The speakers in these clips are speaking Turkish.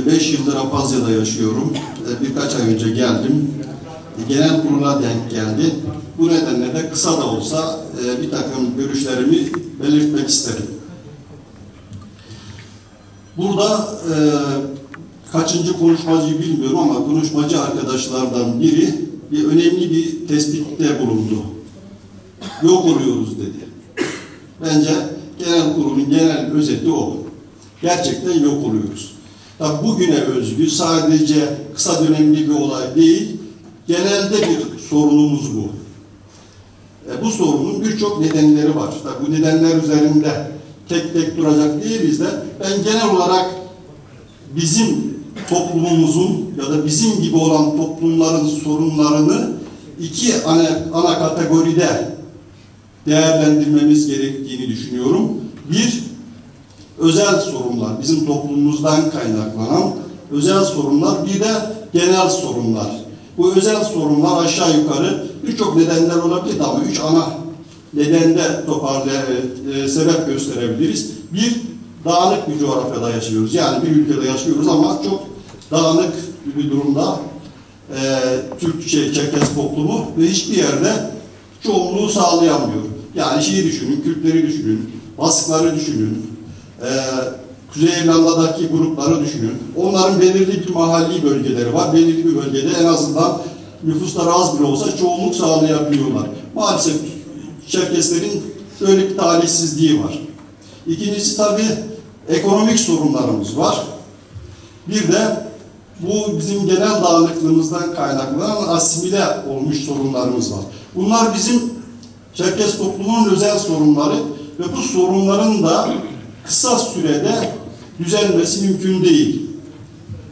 5 yıldır Apazya'da yaşıyorum. Birkaç ay önce geldim. Genel kurula denk geldi. Bu nedenle de kısa da olsa bir takım görüşlerimi belirtmek isterim. Burada kaçıncı konuşmacıyı bilmiyorum ama konuşmacı arkadaşlardan biri önemli bir tespitte bulundu. Yok oluyoruz dedi. Bence genel kurulun genel özeti o. Gerçekten yok oluyoruz. Tabi bugüne özgü sadece kısa dönemli bir olay değil, genelde bir sorunumuz bu. Bu sorunun birçok nedenleri var. Tabi bu nedenler üzerinde tek tek duracak değiliz de ben genel olarak bizim toplumumuzun ya da bizim gibi olan toplumların sorunlarını iki ana kategoride değerlendirmemiz gerektiğini düşünüyorum. Bir, özel sorunlar, bizim toplumumuzdan kaynaklanan özel sorunlar, bir de genel sorunlar. Bu özel sorunlar aşağı yukarı birçok nedenler olabilir ama 3 ana nedende sebep gösterebiliriz. Bir, dağınık bir coğrafyada yaşıyoruz. Yani bir ülkede yaşıyoruz ama çok dağınık bir durumda Çerkes toplumu ve hiçbir yerde çoğunluğu sağlayamıyor. Yani şeyi düşünün, Kürtleri düşünün, Baskları düşünün, Kuzey İrlanda'daki grupları düşünün. Onların belirli bir mahalli bölgeleri var. Belirli bir bölgede en azından nüfusları az bile olsa çoğunluk sağlayabiliyorlar. Maalesef Çerkeslerin böyle bir talihsizliği var. İkincisi tabii ekonomik sorunlarımız var. Bir de bu bizim genel dağınıklığımızdan kaynaklanan asimile olmuş sorunlarımız var. Bunlar bizim Çerkes toplumunun özel sorunları ve bu sorunların da kısa sürede düzelmesi mümkün değil.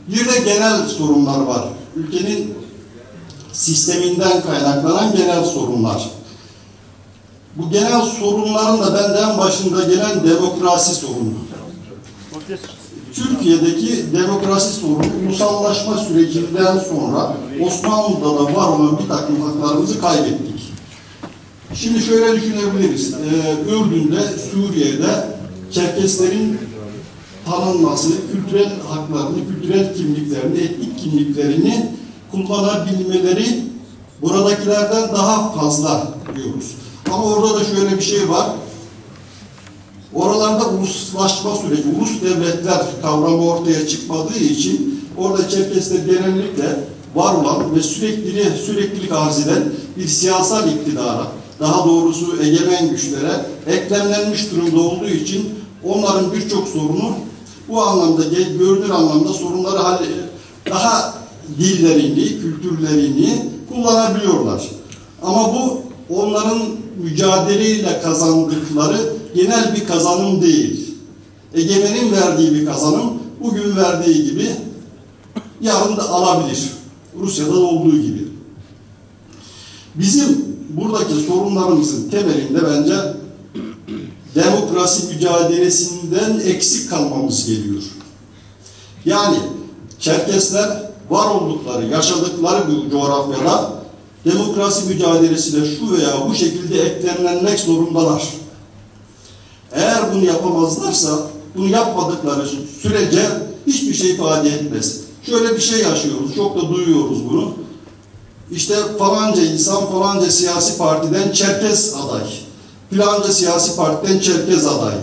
Bir de genel sorunlar var. Ülkenin sisteminden kaynaklanan genel sorunlar. Bu genel sorunların da benden başında gelen demokrasi sorunu. Türkiye'deki demokrasi sorunu ulusallaşma sürecinden sonra Osmanlı'da da var olan bir takım haklarımızı kaybettik. Şimdi şöyle düşünebiliriz. Ürdün'de, Suriye'de Çerkeslerin tanınması, kültürel haklarını, kültürel kimliklerini, etnik kimliklerini kullanabilmeleri buradakilerden daha fazla diyoruz. Ama orada da şöyle bir şey var. Oralarda uluslaşma süreci, ulus devletler kavramı ortaya çıkmadığı için orada Çerkesler genellikle var olan ve süreklilik arz eden bir siyasal iktidara, daha doğrusu egemen güçlere eklemlenmiş durumda olduğu için onların birçok sorunu bu anlamda, görünür anlamda sorunları daha dillerini, kültürlerini kullanabiliyorlar. Ama bu onların mücadeleyle kazandıkları genel bir kazanım değil. Egemenin verdiği bir kazanım, bugün verdiği gibi yarın da alabilir. Rusya'da olduğu gibi. Bizim buradaki sorunlarımızın temelinde bence demokrasi mücadelesinden eksik kalmamız geliyor. Yani Çerkesler var oldukları, yaşadıkları bu coğrafyada demokrasi mücadelesine şu veya bu şekilde eklemlenmek zorundalar. Eğer bunu yapamazlarsa, bunu yapmadıkları sürece hiçbir şey ifade etmez. Şöyle bir şey yaşıyoruz, çok da duyuyoruz bunu. İşte falanca insan falanca siyasi partiden Çerkes aday. Filanca siyasi partiden Çerkes aday.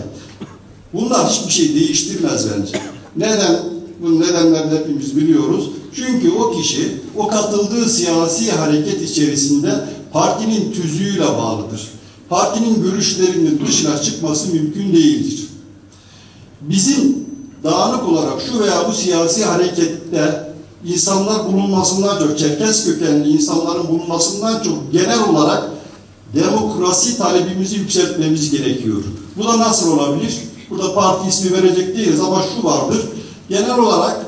Bunlar hiçbir şey değiştirmez bence. Neden? Bunun nedenlerini hepimiz biliyoruz. Çünkü o kişi o katıldığı siyasi hareket içerisinde partinin tüzüğüyle bağlıdır. Partinin görüşlerinin dışına çıkması mümkün değildir. Bizim dağınık olarak şu veya bu siyasi harekette insanlar bulunmasından çok, Çerkes kökenli insanların bulunmasından çok genel olarak demokrasi talebimizi yükseltmemiz gerekiyor. Bu da nasıl olabilir? Burada parti ismi verecek değiliz ama şu vardır. Genel olarak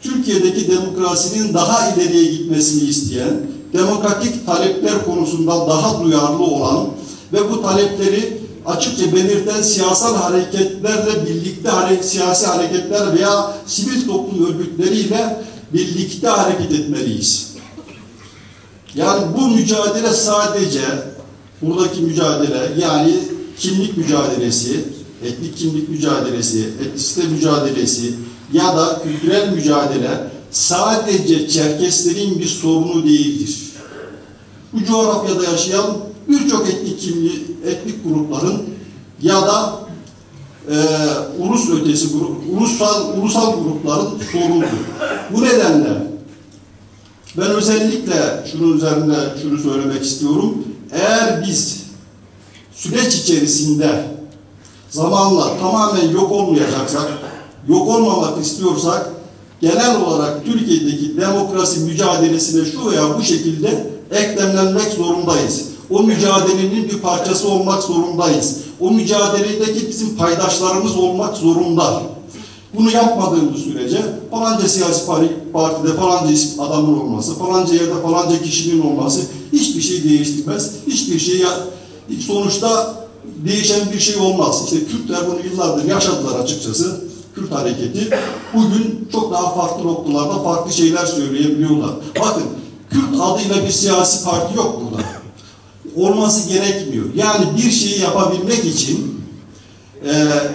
Türkiye'deki demokrasinin daha ileriye gitmesini isteyen, demokratik talepler konusunda daha duyarlı olan ve bu talepleri açıkça belirten siyasal hareketlerle birlikte siyasi hareketler veya sivil toplum örgütleriyle birlikte hareket etmeliyiz. Yani bu mücadele sadece buradaki mücadele yani kimlik mücadelesi, etnik kimlik mücadelesi, etnisite mücadelesi, ya da kültürel mücadele sadece Çerkeslerin bir sorunu değildir. Bu coğrafyada yaşayan birçok etnik grupların ya da ulus ötesi ulusal grupların sorunudur. Bu nedenle ben özellikle şunun üzerinde şunu söylemek istiyorum. Eğer biz süreç içerisinde zamanla tamamen yok olmayacaksak, yok olmamak istiyorsak, genel olarak Türkiye'deki demokrasi mücadelesine şu veya bu şekilde eklemlenmek zorundayız. O mücadelenin bir parçası olmak zorundayız. O mücadeledeki bizim paydaşlarımız olmak zorunda. Bunu yapmadığımız sürece falanca siyasi partide falanca adamın olması, falanca yerde falanca kişinin olması hiçbir şey değiştirmez. Hiçbir şey sonuçta değişen bir şey olmaz. İşte Kürtler bunu yıllardır yaşadılar açıkçası. Kürt hareketi bugün çok daha farklı noktalarda farklı şeyler söyleyebiliyorlar. Bakın, Kürt adıyla bir siyasi parti yok burada. Olması gerekmiyor. Yani bir şeyi yapabilmek için,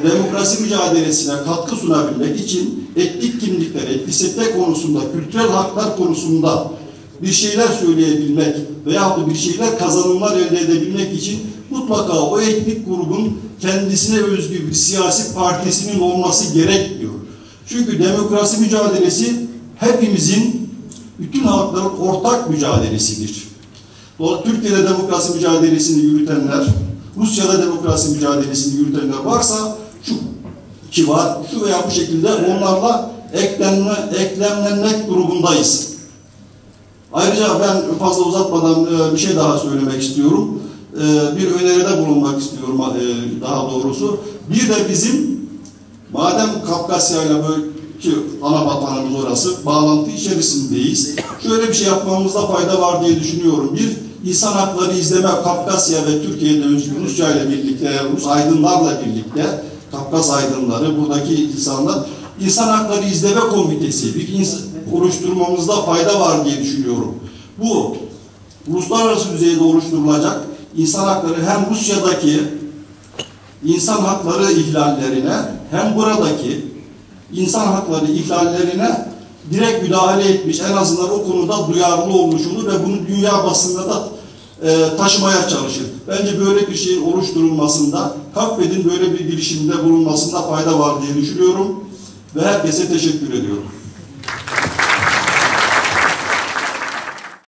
demokrasi mücadelesine katkı sunabilmek için etnik kimlikler, etnisite konusunda, kültürel haklar konusunda bir şeyler söyleyebilmek veyahut da bir şeyler kazanımlar elde edebilmek için mutlaka o etnik grubun kendisine özgü bir siyasi partisinin olması gerekmiyor. Çünkü demokrasi mücadelesi hepimizin, bütün halkların ortak mücadelesidir. Türkiye'de demokrasi mücadelesini yürütenler, Rusya'da demokrasi mücadelesini yürütenler varsa, şu var, şu veya bu şekilde onlarla eklemlenmek durumundayız. Ayrıca ben fazla uzatmadan bir şey daha söylemek istiyorum. Bir öneride bulunmak istiyorum daha doğrusu. Bir de bizim, madem Kafkasya ile ki ana vatanımız orası, bağlantı içerisindeyiz. Şöyle bir şey yapmamızda fayda var diye düşünüyorum. Bir, insan hakları izleme Kafkasya ve Türkiye'de özgür Rusya ile birlikte, Rus aydınlarla birlikte, Kafkas aydınları, buradaki insanlar, insan hakları izleme komitesi bir oluşturmamızda fayda var diye düşünüyorum. Bu, uluslararası düzeyde oluşturulacak insan hakları hem Rusya'daki insan hakları ihlallerine hem buradaki insan hakları ihlallerine direkt müdahale etmiş, en azından o konuda duyarlı olmuş olur ve bunu dünya basında da taşımaya çalışır. Bence böyle bir şeyin oluşturulmasında, KAFVED'in böyle bir girişimde bulunmasında fayda var diye düşünüyorum ve herkese teşekkür ediyorum.